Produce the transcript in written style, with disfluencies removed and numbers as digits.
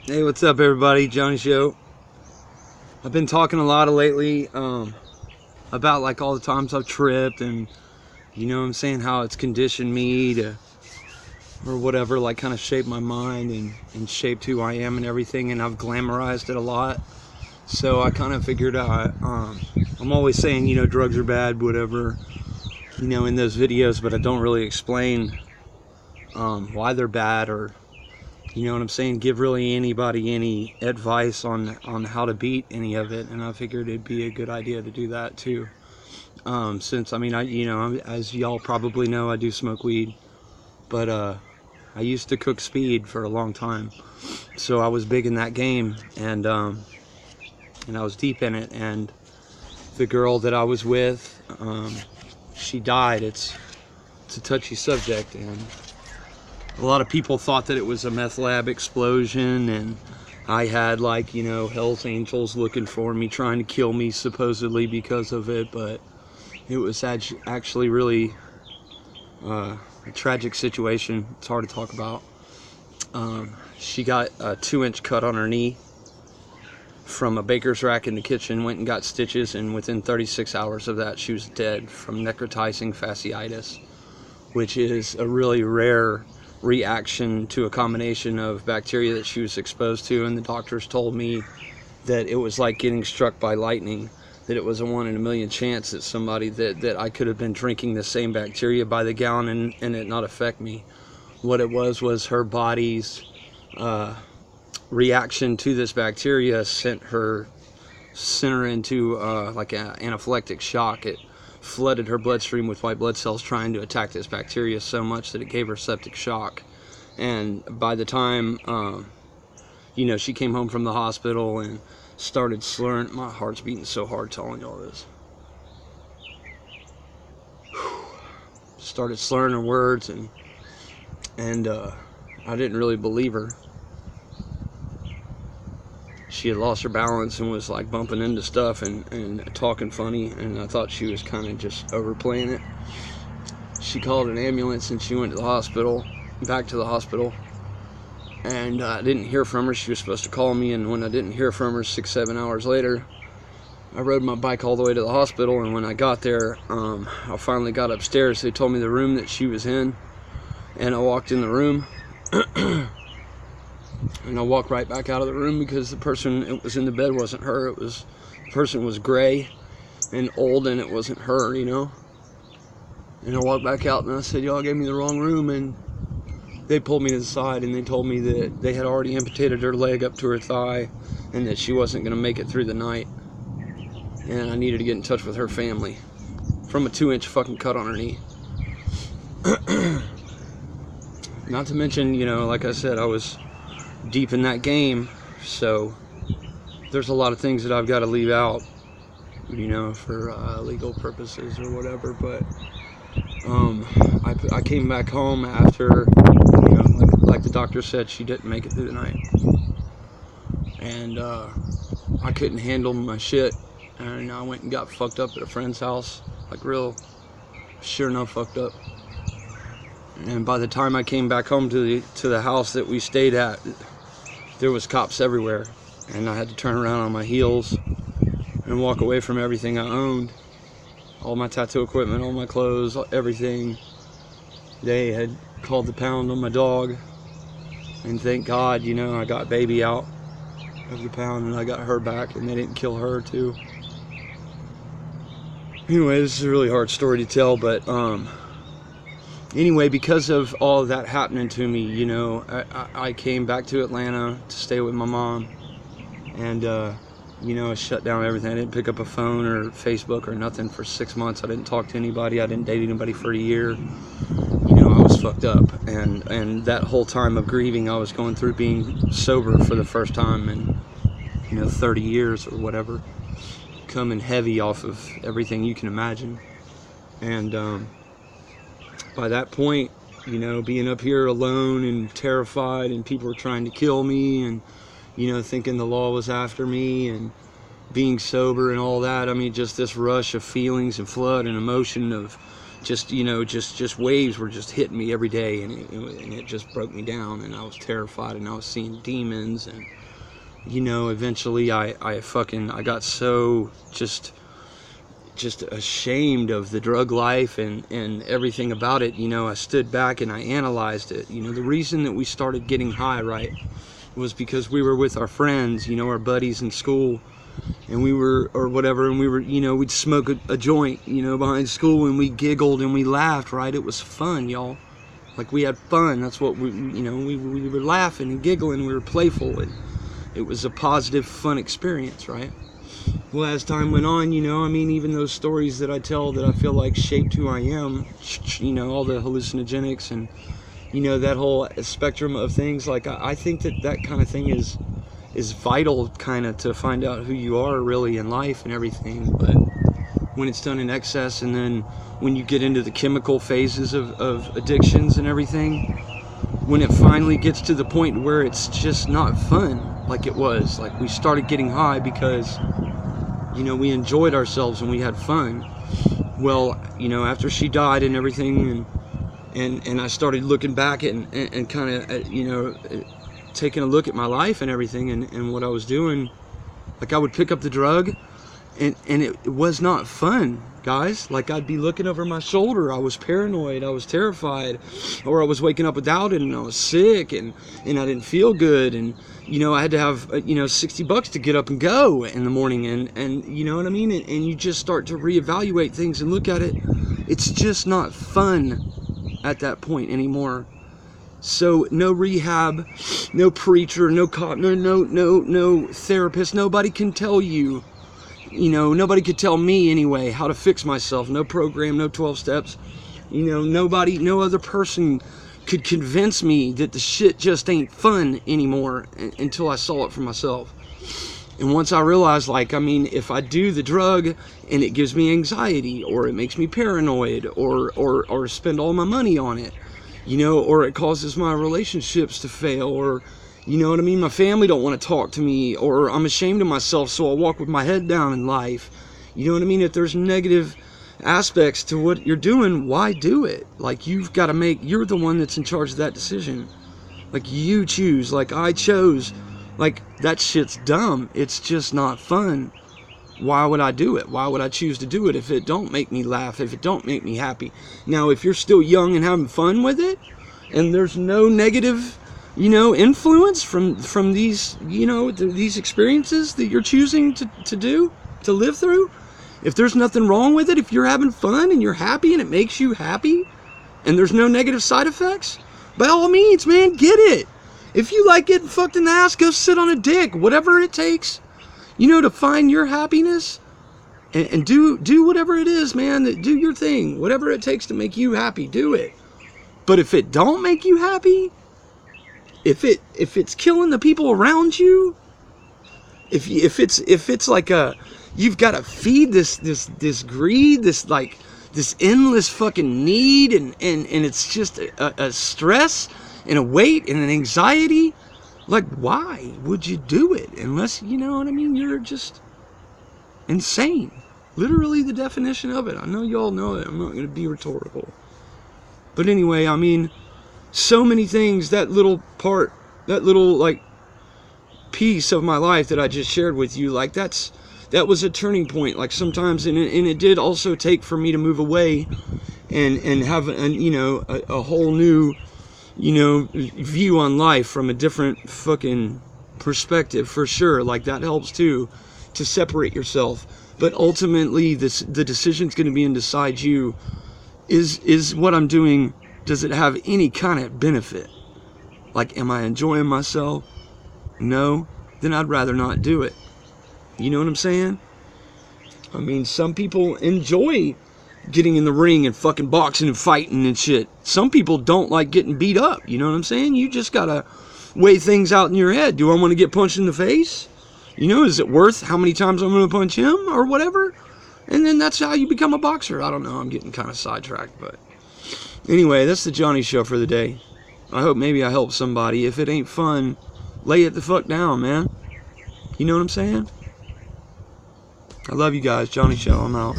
Hey, what's up, everybody? Johnny Show. I've been talking a lot lately about like all the times I've tripped, and you know what I'm saying, how it's conditioned me to, or whatever, like kind of shaped my mind and shaped who I am and everything, and I've glamorized it a lot. So I kind of figured out, I'm always saying, you know, drugs are bad, whatever, you know, in those videos, but I don't really explain why they're bad, or you know what I'm saying, give really anybody any advice on how to beat any of it. And I figured it'd be a good idea to do that too. Since I mean, as y'all probably know, I do smoke weed, but I used to cook speed for a long time, so I was big in that game, and I was deep in it. And the girl that I was with, she died. It's a touchy subject, and a lot of people thought that it was a meth lab explosion, and I had, like, you know, Hell's Angels looking for me, trying to kill me supposedly because of it. But it was actually really a tragic situation. It's hard to talk about. She got a 2-inch cut on her knee from a baker's rack in the kitchen, went and got stitches, and within 36 hours of that, she was dead from necrotizing fasciitis, which is a really rare reaction to a combination of bacteria that she was exposed to. And the doctors told me that it was like getting struck by lightning, that it was a 1 in a million chance that somebody that I could have been drinking the same bacteria by the gallon and it not affect me. What it was her body's reaction to this bacteria sent her into like an anaphylactic shock. It flooded her bloodstream with white blood cells trying to attack this bacteria so much that it gave her septic shock. And by the time you know, she came home from the hospital and started slurring. My heart's beating so hard telling y'all this. Started slurring her words, and I didn't really believe her. She had lost her balance and was like bumping into stuff and talking funny, and I thought she was kind of just overplaying it. She called an ambulance and she went to the hospital, back to the hospital, and I didn't hear from her. She was supposed to call me, and when I didn't hear from her 6-7 hours later, I rode my bike all the way to the hospital. And when I got there, I finally got upstairs. They told me the room that she was in, and I walked in the room and I walked right back out of the room because the person that was in the bed wasn't her. The person was gray and old, and it wasn't her, you know. And I walked back out and I said, y'all gave me the wrong room. And they pulled me to the side and they told me that they had already amputated her leg up to her thigh and that she wasn't going to make it through the night, and I needed to get in touch with her family from a 2-inch fucking cut on her knee. Not to mention, you know, like I said, I was deep in that game, so there's a lot of things that I've got to leave out, you know, for legal purposes or whatever. But I came back home after, you know, like the doctor said, she didn't make it through the night, and I couldn't handle my shit, and I went and got fucked up at a friend's house, like real, sure enough, fucked up. And by the time I came back home to the house that we stayed at, there was cops everywhere, and I had to turn around on my heels and walk away from everything I owned, all my tattoo equipment, all my clothes, everything. They had called the pound on my dog, and thank God, you know, I got baby out of the pound and I got her back, and they didn't kill her too. Anyway, this is a really hard story to tell, but anyway, because of all of that happening to me, you know, I came back to Atlanta to stay with my mom, and you know, I shut down everything. I didn't pick up a phone or Facebook or nothing for 6 months. I didn't talk to anybody. I didn't date anybody for a year. You know, I was fucked up, and that whole time of grieving, I was going through being sober for the first time in, you know, 30 years or whatever, coming heavy off of everything you can imagine. And by that point, you know, being up here alone and terrified, and people were trying to kill me, and, you know, thinking the law was after me, and being sober and all that, I mean, just this rush of feelings and flood and emotion of just, you know, just waves were just hitting me every day, and it just broke me down, and I was terrified, and I was seeing demons, and, you know, eventually I got so just ashamed of the drug life and everything about it. You know, I stood back and I analyzed it. You know, the reason that we started getting high, right, was because we were with our friends, you know, our buddies in school, and we were, or whatever, and we were, you know, we'd smoke a joint, you know, behind school, and we giggled and we laughed, right? It was fun, y'all. Like, we had fun. That's what we, you know, we were laughing and giggling, we were playful, and it was a positive, fun experience, right? Well, as time went on, you know, I mean, even those stories that I tell that I feel like shaped who I am, you know, all the hallucinogenics and, you know, that whole spectrum of things, like, I think that kind of thing is vital, kind of, to find out who you are really in life and everything. But when it's done in excess, and then when you get into the chemical phases of addictions and everything, when it finally gets to the point where it's just not fun like it was. Like, we started getting high because, you know, we enjoyed ourselves and we had fun. Well, you know, after she died and everything, and I started looking back and kind of, you know, taking a look at my life and everything, and what I was doing, like, I would pick up the drug, and it was not fun, guys. Like, I'd be looking over my shoulder, I was paranoid, I was terrified, or I was waking up without it, and I was sick, and I didn't feel good, and, you know, I had to have, you know, $60 to get up and go in the morning, and you know what I mean, and you just start to reevaluate things and look at it. It's just not fun at that point anymore. So no rehab, no preacher, no cop, no therapist. Nobody can tell you, you know, nobody could tell me anyway how to fix myself. No program, no 12 steps. You know, no other person could convince me that the shit just ain't fun anymore until I saw it for myself. And once I realized, like, I mean, if I do the drug and it gives me anxiety, or it makes me paranoid, or spend all my money on it, you know, or it causes my relationships to fail, or, you know what I mean, my family don't want to talk to me, or I'm ashamed of myself, so I walk with my head down in life. You know what I mean? If there's negative aspects to what you're doing, why do it? Like, you've got to you're the one that's in charge of that decision. Like, you choose. Like, I chose. Like, that shit's dumb. It's just not fun. Why would I do it? Why would I choose to do it if it don't make me laugh, if it don't make me happy? Now, if you're still young and having fun with it, and there's no negative, you know, influence from these, you know, these experiences that you're choosing to live through, if there's nothing wrong with it, if you're having fun and you're happy and it makes you happy, and there's no negative side effects, by all means, man, get it. If you like getting fucked in the ass, go sit on a dick, whatever it takes, you know, to find your happiness, and do whatever it is, man. Do your thing, whatever it takes to make you happy, do it. But if it don't make you happy, if it's killing the people around you, if it's like you've got to feed this greed, this endless fucking need, and it's just a stress and a weight and an anxiety. Like, why would you do it? Unless, you know what I mean, you're just insane. Literally the definition of it. I know y'all know it. I'm not going to be rhetorical. But anyway, I mean, so many things, that little like piece of my life that I just shared with you, like, that was a turning point. Like, sometimes, and it did also take for me to move away and have a whole new, you know, view on life from a different fucking perspective, for sure. Like, that helps too, to separate yourself. But ultimately, the decision's going to be inside you. Is what I'm doing, does it have any kind of benefit? Like, am I enjoying myself? No? Then I'd rather not do it. You know what I'm saying? I mean, some people enjoy getting in the ring and fucking boxing and fighting and shit. Some people don't like getting beat up. You know what I'm saying? You just gotta weigh things out in your head. Do I want to get punched in the face? You know, is it worth how many times I'm going to punch him or whatever? And then that's how you become a boxer. I don't know. I'm getting kind of sidetracked, but anyway, that's the Johnny Show for the day. I hope maybe I help somebody. If it ain't fun, lay it the fuck down, man. You know what I'm saying? I love you guys. Johnny Show. I'm out.